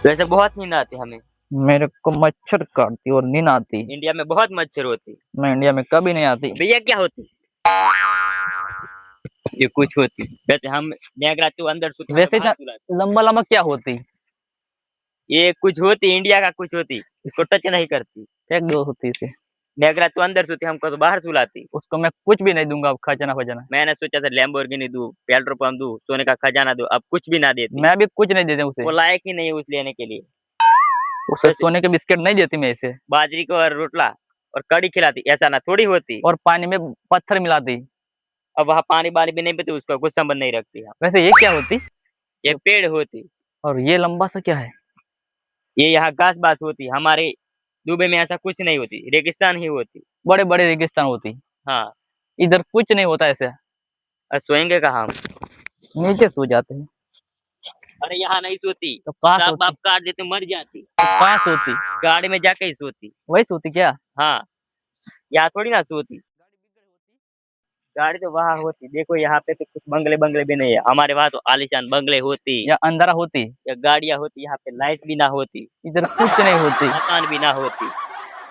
वैसे बहुत नींद आती हमें। मेरे को मच्छर काटती और नींद आती। इंडिया में बहुत मच्छर होती। मैं इंडिया में कभी नहीं आती। भैया क्या होती? ये कुछ होती। वैसे हम मेघराज तो अंदर सोते, हमें वैसे बाहर इतना सुलाती। लंबा लंबा क्या होती? ये कुछ होती, इंडिया का कुछ होती, इसको टच नहीं करती। फेंक दो होती इसे। मेघराज तो अंदर सोती, हमको तो बाहर सुलाती। उसको मैं कुछ भी नहीं दूंगा अब, खजाना फजाना। मैंने सोचा था लैम्बोर्गिनी दूं, पेट्रोल पंप दूं, सोने का खजाना दूं, अब कुछ भी ना देती। मैं भी कुछ नहीं देता उसे। वो लायक ही नहीं है उस लेने के लिए। उसे वैसे सोने के बिस्किट नहीं देती मैं इसे। बाजरी को और रोटला और कड़ी खिलाती, ऐसा ना थोड़ी होती। और पानी में पत्थर मिलाती। अब वहाँ पानी वानी भी नहीं पीती, उसका कुछ संबंध नहीं रखती हम। वैसे ये क्या होती? ये पेड़ होती। और ये लंबा सा क्या है? ये यहाँ घास बास होती। हमारे दुबई में ऐसा कुछ नहीं होती, रेगिस्तान ही होती। बड़े बड़े रेगिस्तान होती। हाँ। इधर कुछ नहीं होता ऐसे। और सोएंगे कहाँ हम? नीचे सो जाते हैं। अरे यहाँ नहीं सोती। तो कहाँ सांप सोती? बाप काट देते मर जाती। तो कहाँ सोती? गाड़ी में जाके ही सोती। वही सोती क्या? हाँ। यहाँ थोड़ी ना सोती। गाड़ी तो वहाँ होती। देखो यहाँ पे तो कुछ बंगले बंगले भी नहीं है, हमारे वहाँ तो आलीशान बंगले होती। या अंधारा होती? या गाड़ियाँ होती, यहाँ पे लाइट भी ना होती। इधर कुछ नहीं होती। मकान भी ना होती।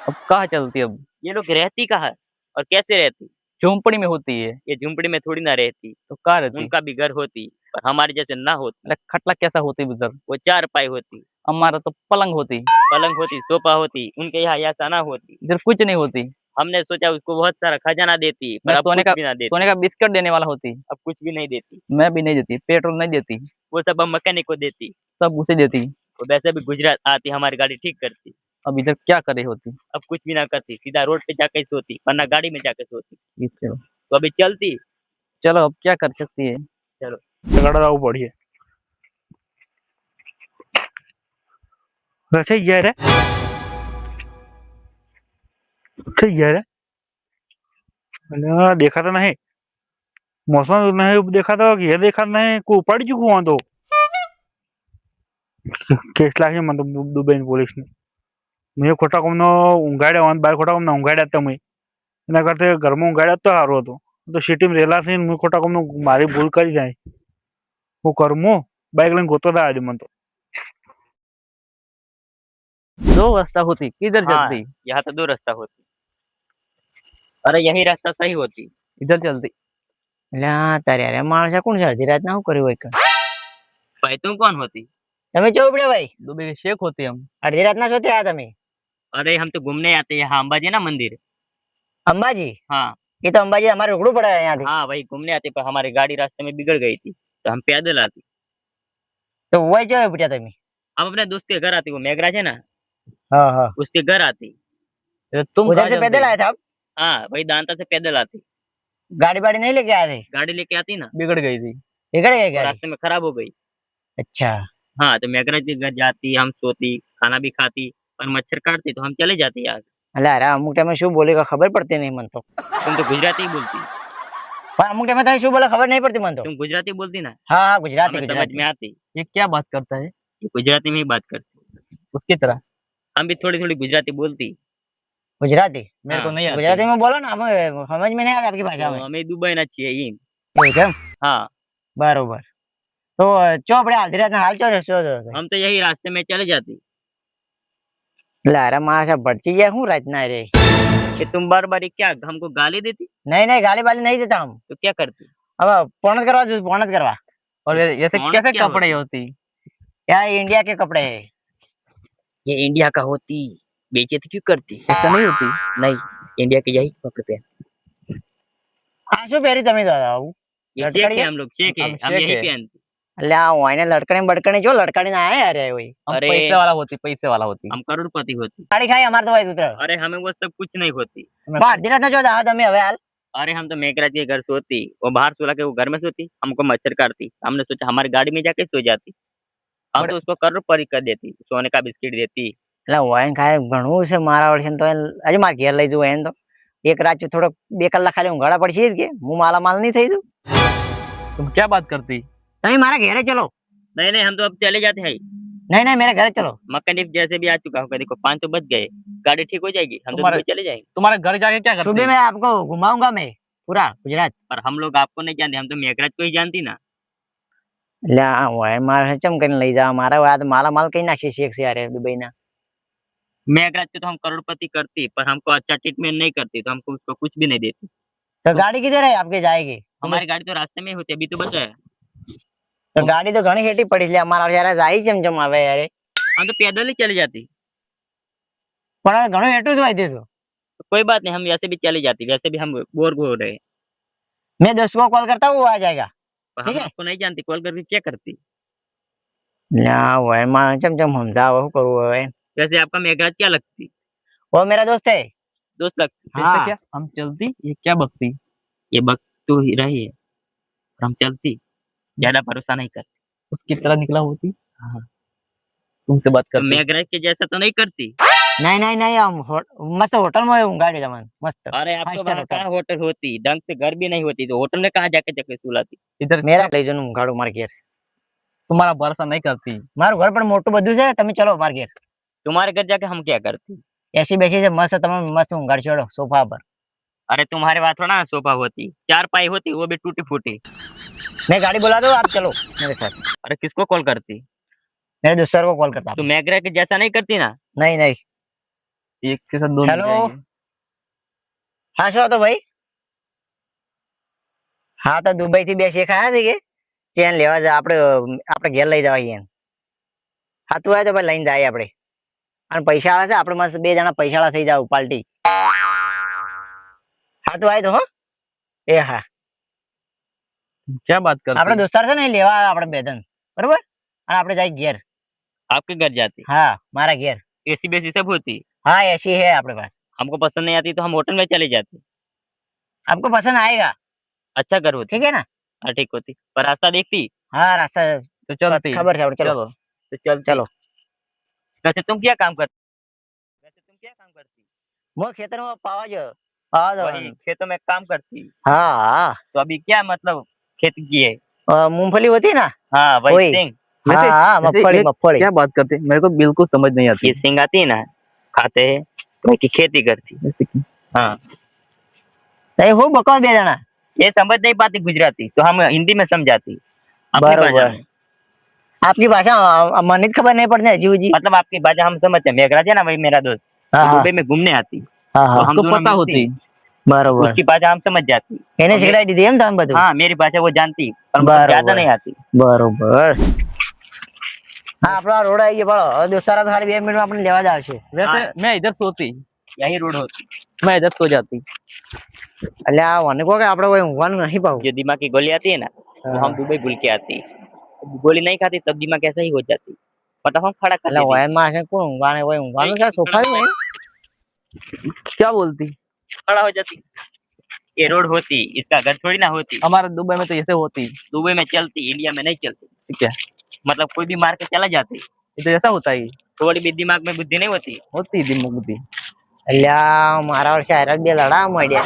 अब कहाँ चलती अब? ये लोग रहती कहाँ है और कैसे रहती? झोंपड़ी में होती है। ये झुंपड़ी में थोड़ी ना रहती। तो कहाँ रहती? उनका भी घर होती, पर हमारे जैसे ना होती। अरे खटला कैसा होती उधर? वो चार पाई होती। हमारा तो पलंग होती। पलंग होती, सोफा होती, उनके यहाँ ऐसा ना होती। इधर कुछ नहीं होती। हमने सोचा उसको बहुत सारा खजाना देती, पर मैं अब कुछ भी ना देती। सोने का बिस्किट देने वाला होती। अब कुछ भी नहीं देती। मैं भी नहीं देती, पेट्रोल नहीं देती। वो सब हम मैकेनिक को देती। सब उसे देती। वो वैसे भी गुजरात आती, हमारी गाड़ी ठीक करती। अब इधर क्या करे होती? अब कुछ भी ना करती, सीधा रोड पे जाके सोती, वरना गाड़ी में जाके सोती। ये चलो। तो अभी चलती। चलो अब क्या कर सकती है। चलो। झगड़ा पड़ी है वैसे यार है। यार है देखा तो नहीं मौसम नहीं देखा था कि ये देखा नहीं को पड़ चुका वहां तो केस लागे मतलब दुबई पोलीस ने મેં ખોટા કોમનો ઊંઘાડ્યા બાર ખોટા કોમના ઊંઘાડ્યા હતા મેં એના કરતા ઘરમાં ઊંઘાડ્યા તો સારું હતું તો સિટીમાં રહેલા છે ને મેં ખોટા કોમનો મારી ભૂલ કરી જાય હું કરમું બાઇક લઈને ગોતો था आज मन तो दो रास्ता होती, किधर हाँ, चलती? यहाँ तो दो रास्ता होती। अरे यही रास्ता सही होती। इधर चलती। તારે અરે માણસ કોણ છે અડધી રાત ના શું કર્યું હોય भाई तुम कौन होती? તમે ચોપડે ભાઈ दुबई के शेख होते हम। અડધી રાત ના સોતે આ તમે अरे हम तो घूमने आते हैं यहाँ अंबाजी ना मंदिर। અંબાજી हाँ। એ તો અંબાજી અમારે રોકડું પડે અહીંયાથી हाँ वही घूमने आते, पर हमारी गाड़ी रास्ते में बिगड़ गई थी, तो हम पैदल आते। તો હોય જો પૂછ્યા તમે हम अपने दोस्त के घर आते, वो मेघराज है ना, हाँ हाँ उसके घर आती। तुम उधर कहाँ से चलती? पैदल आए थे आप हाँ वही दांता से पैदल आती। गाड़ी वाड़ी नहीं लेके आए थे गाड़ी लेके आती ना, बिगड़ गई थी। बिगड़ गए वो गाड़ी रास्ते में खराब हो गई। अच्छा हाँ तो मेघराज के घर जाती, हम सोती, खाना भी खाती, पर मच्छर काटती तो हम चले जाते यार। એટલે અરે અમુક ટાઈમે શું બોલે ખબર પડતી નહીં મને તો तुम तो गुजराती ही बोलती। પણ અમુક ટાઈમે તમે શું બોલે ખબર નહીં પડતી મને તો तुम गुजराती बोलती ना, हाँ हाँ गुजराती हमें समझ गुजराती में आती। ये क्या बात करता है? ये गुजराती में ही बात करती। उसकी तरह। हम भी थोड़ी थोड़ी गुजराती बोलती। गुजराती मेरे को हाँ, नहीं आती। गुजराती में बोलो ना हमें समझ में नहीं आता आपकी भाषा तो में हमें दुबई ना चाहिए ये। ठीक है हाँ बरोबर तो चो આપણે અડધી રાતના હાલ ચો રસ્તો हम तो यही रास्ते में चले जाती। લારા માણસ ભટકી ગયા હું રાતના રે कि तुम बार बार क्या हमको गाली देती? नहीं नहीं गाली वाली नहीं देता हम तो क्या करती? अब पोणत करवा जो पोणत करवा और ऐसे कौन कैसे क्या कपड़े होती? होती? क्या इंडिया के कपड़े है ये इंडिया का होती, बेइज्जती क्यों करती? ऐसा नहीं होती। नहीं, इंडिया के यही कपड़े पहन। આ શું પહેરી તમે દાદા આવું ये शेख लटकड़ी है, है? हम लोग शेख है, हम हम शेख यही है। पहनते। એટલે આ ઓયને લટકણી બટકણી જો લટકણી ના આયા રે ઓય हम अरे पैसे वाला होती, पैसे वाला होती। हम करोड़पति होती। ગાડી ખાઈ અમાર તો ભાઈ ઉતર अरे हमें वो सब कुछ नहीं होती। અડધી રાતના જો દાદા તમે હવે હાલ अरे हम तो मेघराज के घर सोती, वो बाहर सोला के वो घर में सोती, हमको मच्छर काटती, हमने सोचा हमारी गाड़ी में जाके सो जाती। हम तो उसको करोड़पति कर देती, सोने का बिस्किट देती। એટલે ઓયન ખાય ઘણું છે મારા વર્ષે તો હજી માર ઘેર લઈ જવું એને તો એક રાત થોડો 2 કલાક ખાલી ઊંઘાડા પડશે જ કે હું માલામાલ નહીં થઈ જઉં तुम क्या बात करती? તમે મારા ઘેરે ચલો नहीं नहीं हम तो अब चले जाते हैं। नहीं नहीं मेरे घरे चलो मैकेनिक जैसे भी आ चुका होगा, देखो 5 तो बज गए, गाड़ी ठीक हो जाएगी, हम तो तुम्हारे- दुबई चले जाएंगे। तुम्हारे घर जाके क्या करती? सुबह में आपको घुमाऊंगा मैं पूरा गुजरात पर हम लोग आपको नहीं जानते, हम तो मेघराज को ही जानती ना। એટલે આ હોય મારે ચમ કરીને લઈ જવા મારા વાત માલા માલ કઈ નાખશે શેખ છે યાર दुबई ना मेघराज को तो हम करोड़पति करती, पर हमको अच्छा ट्रीटमेंट नहीं करती, तो हमको उसको कुछ भी नहीं देती। तो गाड़ी किधर है आपके जाएगी हमारी गाड़ी तो रास्ते में ही होती है, अभी तो बचा है। तो गाड़ी तो घणी हेटी पड़ी એટલે અમારા યાર જાય ચમ આવે યાર हम तो पैदल ही चली जाती। પણ ઘણું હેટું જ હોય દીધું तो कोई बात नहीं, हम वैसे भी चली जाती, वैसे भी हम बोर हो रहे हैं। मैं दोस्त को कॉल करता हूँ वो आ जाएगा पर ठीक हम है। आपको नहीं जानती, कॉल करके क्या करती। ના હોય માં ચમ ચમ સમજાવો શું કરવું હવે वैसे आपका मेघराज क्या लगती, वो मेरा दोस्त है दोस्त लगती। फिर से हाँ। क्या हम चलती, ये क्या बकती। ये बक तो ही रही है, पर हम चलती, ज्यादा भरोसा नहीं करती। उसकी तरह निकला होती। हाँ। तुमसे बात तो करती। मेघराज के जैसा तो नहीं करती। नहीं नहीं नहीं हम मस्त होटल में ઊંઘાડી તમને मस्त अरे Five आपको star वहाँ होटल। कहाँ होटल होती, ढंग से घर भी नहीं होती, तो होटल में कहाँ जाके जाके सुलाती। इधर મેરા લઈ જવાનું ઊંઘાડું માર ઘેર तुम्हारा भरोसा नहीं करती। મારું ઘર પણ મોટું બધું છે તમે ચલો માર ઘેર तुम्हारे घर जाके हम क्या करती। એસી બેસી છે મસ્ત તમે મસ્ત ઊંઘાડી છોડો સોફા પર अरे तुम्हारे वहाँ थोड़ा ना सोफा होती, चार पाई होती, वो भी टूटी फूटी। मैं गाड़ी बुला दो आप चलो मेरे साथ अरे किसको कॉल करती, मेरे दोस्त को कॉल करता तो मेघराज के जैसा नहीं करती ना। नहीं नहीं एक के साथ दो मिल हेलो। जाएंगे। હા શું હતો ભાઈ હા તો દુબઈ થી બે શેખ આયા છે કે ચેન લેવા જાય આપણે આપણે ઘેર લઈ જવાય એમ હા તું આવે તો ભાઈ લઈને જાય આપણે અને પૈસા આવે છે આપણે મસ્ત બે જણા પૈસાવાળા થઈ જાવ પાર્ટી હા તું આવે તો હો એ હા क्या बात करती। આપણે દોસ્તાર છે ને એ લેવા આવે આપણે બે જણ બરોબર અને આપણે જાય ઘેર आपके घर जाती, હા મારા ઘેર एसी बेसी सब होती। हाँ ऐसी है अपने पास हमको पसंद नहीं आती तो हम होटल में चले जाते। आपको पसंद आएगा अच्छा घर होती, ठीक है ना हाँ ठीक होती, पर रास्ता देखती। हाँ रास्ता तो चलती। खबर है चलो चलो। तो चलती। चलो वैसे तुम क्या काम करती, वैसे तुम क्या काम करती। वो खेतर में पावा जो पावा दो वही खेतों में काम करती। हाँ हाँ तो अभी क्या मतलब खेती की है। मूंगफली होती है ना हाँ वही। वही सिंग, हाँ वैसे- हाँ वैसे मगफली ये मगफली क्या बात करते, मेरे को बिल्कुल समझ नहीं आती। ये सिंग आती है ना, खाते हैं, वही की खेती करती। जैसे कि हाँ नहीं हो बकवास दे देना ये समझ नहीं पाती गुजराती, तो हम हिंदी में समझाती अपनी बराबर। भाषा में। आपकी भाषा मन खबर नहीं पड़ती अजीब जी मतलब आपकी भाषा हम समझते हैं। मेघराज है ना वही मेरा दोस्त, हाँ वो हाँ दुबई में घूमने आती, हाँ तो हाँ हम उसको दोनों पता मिलती, होती। बराबर उसकी भाषा हम समझ जाती। એને શીખડાઈ દીધી એમ તમે બધું हाँ मेरी भाषा वो जानती, पर हमको बराबर। ज्यादा नहीं आती। બરોબર હા આપણો રોડ આવી ગયો બળો હવે દોસ્તારો ખાલી 2 મિનિટમાં આપણે લેવા જ આવશે वैसे हाँ। मैं इधर सोती, यही रोड होती। मैं इधर सो जाती। એટલે આ મને કહો કે આપણે કોઈ ઊંઘવાનું નહીં પાવું जो दिमाग की गोली आती है ना, वो हाँ। हम दुबई भूल के आती। गोली नहीं खाती तब दिमाग ऐसा ही हो जाती, मतलब हम खड़ा कर એટલે देती। વયમાં હશે કોણ ઊંઘવાને કોઈ ઊંઘવાનું છે સોફા હોય क्या बोलती। खड़ा हो जाती। ये रोड होती, इसका घर थोड़ी ना होती। हमारे दुबई में तो ऐसे होती। दुबई में चलती, इंडिया में नहीं चलती। ठीक है, मतलब कोई भी मार के चला जाती, ये तो ऐसा होता ही थोड़ी भी दिमाग में बुद्धि नहीं होती। होती दिन में बुद्धि। એટલે મારા વર્ષે હારા બે લડા મળ્યા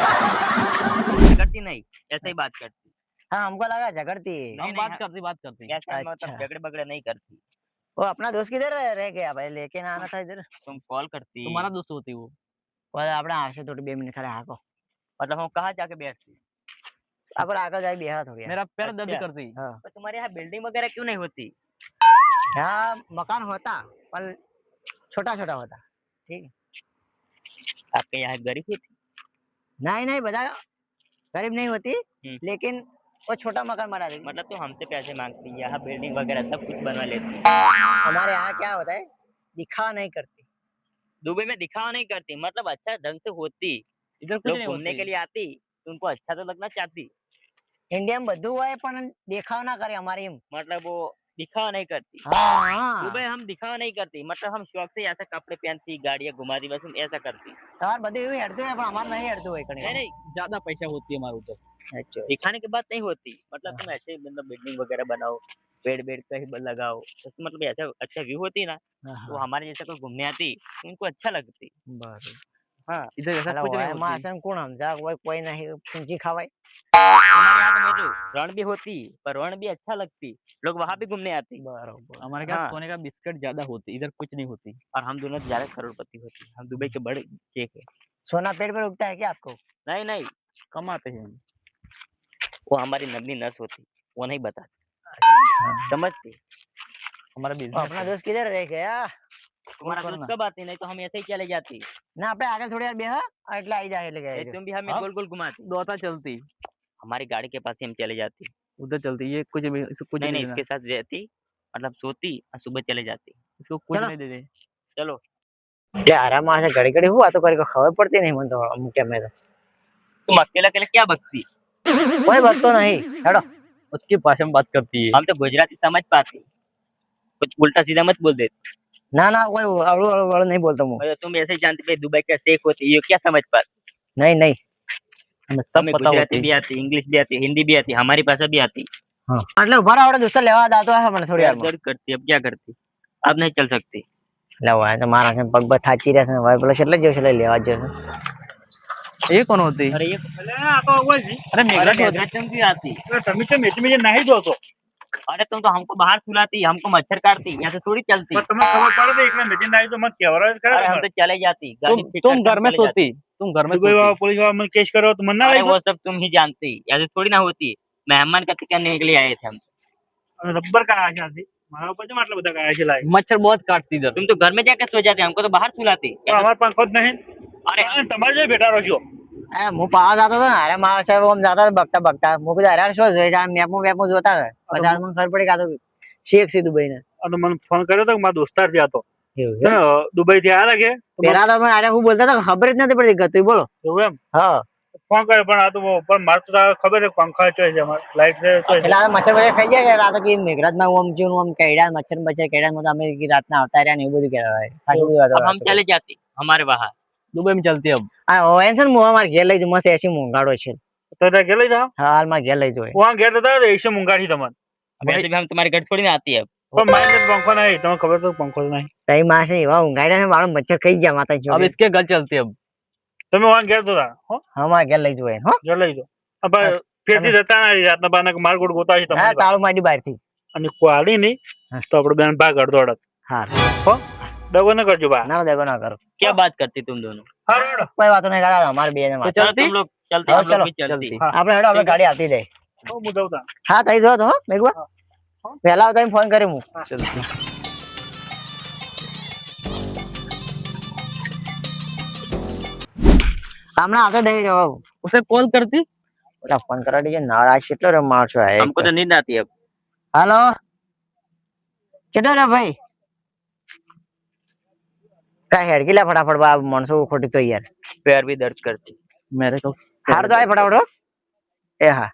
करती नहीं, ऐसे ही बात करती। हाँ हमको लगा झगड़ती नहीं, हम नहीं, बात हाँ। करती, बात करती। ऐसा अच्छा। मतलब झगड़े बगड़े नहीं करती। वो अपना दोस्त किधर रह गया भाई लेके ना आना था इधर तुम कॉल करती, तुम्हारा दोस्त होती वो। और આપણે આવશે થોડી 2 મિનિટ ખાલી હાકો मतलब हम कहाँ जाके बैठती। આપણે આગળ જાય બેહા થોડી मेरा पैर दर्द अच्छा। करती। हाँ पर तुम्हारे यहाँ बिल्डिंग वगैरह क्यों नहीं होती। यहाँ मकान होता पर छोटा छोटा होता ठीक है आपके यहाँ गरीब होती। नहीं नहीं बता गरीब नहीं होती हम्म। लेकिन वो छोटा मकान बना देती मतलब तुम हमसे पैसे मांगती, यहाँ बिल्डिंग वगैरह सब कुछ बनवा लेती। हमारे यहाँ क्या होता है दिखावा नहीं करती दुबई में दिखावा नहीं करती, मतलब अच्छा ढंग से होती। इधर कुछ लोग नहीं घूमने होती। के लिए आती, तो उनको अच्छा तो लगना चाहती। इंडिया में બધું હોય પણ દેખાવ ના કરે અમારી એમ मतलब वो दिखावा नहीं करती। हाँ दुबई हम दिखावा नहीं करती, मतलब हम शौक से ऐसा कपड़े पहनती, गाड़ियाँ घुमाती, बस हम ऐसा करती। તમારે બધું એવું હેડતું હોય પણ અમારે નહીં હેડતું હોય કણી नहीं नहीं, ज्यादा पैसा होती है हमारे उधर। अच्छा दिखाने की बात नहीं होती, मतलब तुम ऐसे मतलब बिल्डिंग वगैरह बनाओ, पेड़ वेड़ कहीं लगाओ, तो मतलब ऐसा अच्छा व्यू होती ना, तो हमारे जैसा कोई घूमने आती, तो उनको अच्छा लगती। બરોબર हाँ इधर ऐसा એટલે कुछ नहीं હોય માં होती। છે ને કોણ સમજા કોઈ નહીં પૂંજી ખવાય हमारे यहाँ तो मेरे रण भी होती, पर रण भी अच्छा लगती, लोग वहां भी घूमने आते। બરોબર हमारे यहाँ हाँ। सोने का बिस्किट ज्यादा होती, इधर कुछ नहीं होती। और हम दोनों ज्यादा करोड़पति होते, हम दुबई के बड़े चेक है। सोना पेट पर उगता है क्या आपको नहीं नहीं, कमाते हैं। वो हमारी नगली नस होती, वो नहीं बताती। समझते हमारा तो बिजनेस अपना दोस्त किधर रह गया? तुम्हारा ऊपर दोस्त ना। कब आती नहीं तो हम ऐसे ही चले जाती ના આપણે આગળ થોડી વાર બેહો એટલે આવી જાય એટલે ये ગયા तुम भी हमें हाँ। गोल गोल घुमाती दोता चलती हमारी गाड़ी के पास ही हम चले जाती उधर चलती, ये कुछ भी इसको कुछ नहीं नहीं नहीं देना, इसके साथ रहती मतलब सोती और सुबह चले जाती इसको कुछ चलो। नहीं देते। चलो यार मासे घड़ी घड़ी हुआ तो કરી ખબર પડતી નહીં મને તો અમુક ટાઈમે તો तुम अकेला अकेला क्या बकती કોઈ બચતો નહીં હેડો उसकी भाषा में बात करती है। हम तो गुजराती समझ पाते कुछ उल्टा सीधा मत बोल देते ના ના કોઈ અવળું અવળું અવળું नहीं बोलता હું और तुम ऐसे ही जानते भाई दुबई का शेख होती ये क्या समझ पाते नहीं नहीं हमें सब हमें पता गुजराती होती भी आती इंग्लिश भी आती हिंदी भी आती हमारी भाषा भी आती હા એટલે ઉભા રહો આપણે દોસ્તો લેવા જાતો હે મને થોડી વારમાં दर्द करती अब क्या करती अब नहीं चल सकती એટલે હોય તો મારા છે પગ પર થાચી રહેશે હવે પેલો કેટલે જશે લઈ લેવા જશે ये कौन होती? अरे ये એટલે આ તો હોય છે अरे मेघराज होती। मेघराज तुम भी आती એટલે તમે કેમ મેચી નાહી દો તો अरे तुम तो हमको बाहर सुलाती हमको मच्छर काटती यहाँ से थोड़ी चलती પણ તમને ખબર પડે તો એકલા મેચી નાહી તો મત કહેવાય अरे ખરા हम तो चले जाती गाड़ी ठीक तुम करके घर में चले जाती। सोती, तुम घर में દુબઈ सोती। વાળા પોલીસ વાળા મને કેસ કર્યો તો મને ના अरे લાગ્યું वो सब तुम ही जानती ऐसे थोड़ी ना होती मेहमान का करने के लिए आए थे हम રબર કયા છે આથી મારા ઉપર કેમ આટલા બધા કયા છે લાગે मच्छर बहुत काटती इधर। तुम तो घर में जाकर सो जाते हमको तो बाहर सुलाती પણ અમારા પંખો જ નહીં अरे અને તમારે જે બેઠા રહો છો એ હું પાવા જતો હતો ને અરે મારા સાહેબ આમ જતા હતા બગતા બગતા હું કીધું અરે શું જોઈએ છે મેપમાં જોતા હતા પછી મને ખબર પડી કે આ તો શેખ છે દુબઈ ને અને મને ફોન કર્યો તો કે મારા દોસ્તાર ત્યાં હતો એવું દુબઈ થી આવ્યા કે પેલા તો મને અરે હું બોલતા હતા ખબર જ નથી પડતી ગતું બોલો એવું એમ હા ફોન કર્યો પણ આ તો પણ મારે તો તારે ખબર છે પંખા ચોય છે અમારે લાઈટ છે ચોય છે પેલા તો મચ્છર બચ્છર ખાઈ જાય રાતો કે મેઘરાજમાં આમ જેવું આમ કઈડા મચ્છર બચ્છર કઈડા તો અમે રાતના આવતા રહ્યા ને એવું બધું કહેતા હતા ખાસી બધી વાતો अब हम चले जाते हमारे वहाँ दुबई में चलती अब। હા હોય છે ને હું અમારે ઘેર લઈ જઉં મસ્ત એસી મોંઘાડો છે તો ત્યાં ઘેર લઈ જાઓ હા હાલમાં ઘેર લઈ જવું વहाँ ઘેર જતા તો એસી મુંગાડી તમારે वैसे भी हम तुम्हारे घर थोड़ी ना आती है अब પણ મારે તો પંખો નહીં તમને ખબર તો પંખો જ નહીં તઈ માસે એવા ઊંઘાડ્યા છે મારો મચ્છર ખાઈ ગયા માતા अब જોડે इसके घर चलती अब। તમે વहाँ ઘેર જતા હો અમારે ઘેર લઈ જવું હો ઘેર લઈ જાઓ હવે ફેરથી જતા નહીં રાતના બારના માર ગોળ ગોતા છે હા તમારે તાળું માંડી બહાર થી અને કોળી નહીં તો આપણે બેન ભાગ અડધો અડધ હા હો ડગો ન કરજો બા ના દેખો ના કરો क्या बात करती तुम दोनों હા હેડો. કોઈ વાતો નહીં કરતા અમારે બે ને तो चलो चलती तुम लोग चलते हाँ, हम लोग चलो, भी चलती चलती। આપણે હેડો આપણે ગાડી આવતી જાય હો, હું જાઉં તા. હા તઈ જો તો હો મેઘવા પહેલા તમે ફોન કર્યો હું चलती। હમણાં આવતો દઈ જવાબ उसे कॉल करती। પેલા ફોન કરવા દીજે નારાજ કેટલો રે માણસો આયા हमको तो नींद आती है अब હાલો કેટલો રે ભાઈ કા હેડ ગીલા ફટાફટ બા માણસો ખોટી તો યાર पैर भी दर्द करती मेरे को હાર તો આય ફટાફટ હો. એ હા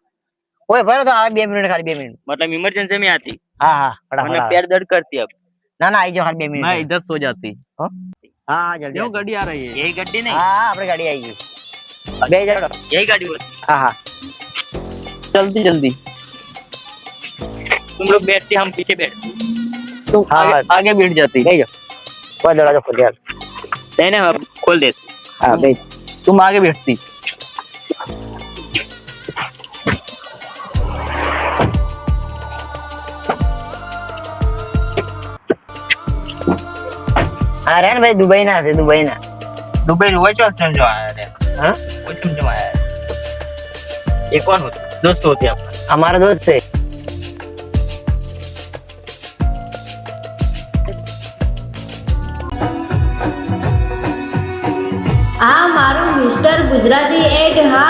ઓય ભરો તો આ 2 મિનિટ ખાલી 2 મિનિટ मतलब इमरजेंसी में आती હા હા वरना ફટાફટ पैर दर्द करती अब ના ના આવી જાઓ ખાલી 2 मैं મિનિટ इधर सो जाती। હા હા જલ્દી क्यों આવો. गाड़ी आ रही है? यही गड्डी नहीं હા હા આપણે ગાડી આવી ગઈ બે જણો यही गाड़ी होती હા હા चलती जल्दी। तुम लोग बैठती हम पीछे बैठते तुम हाँ, आगे बैठ जाती। બે જાઓ કોઈ દરવાજો ખોલ યાર नहीं ना अब खोल देते હા બે तुम आगे बैठती। હા રે ને ભાઈ દુબઈ ના છે દુબઈ ના दुबई में वही चल जो आया रे हाँ? वही तुम जो आया ये कौन होता दोस्त होते आप અમારો દોસ્ત છે આ મારું મિસ્ટર ગુજરાતી એડ હા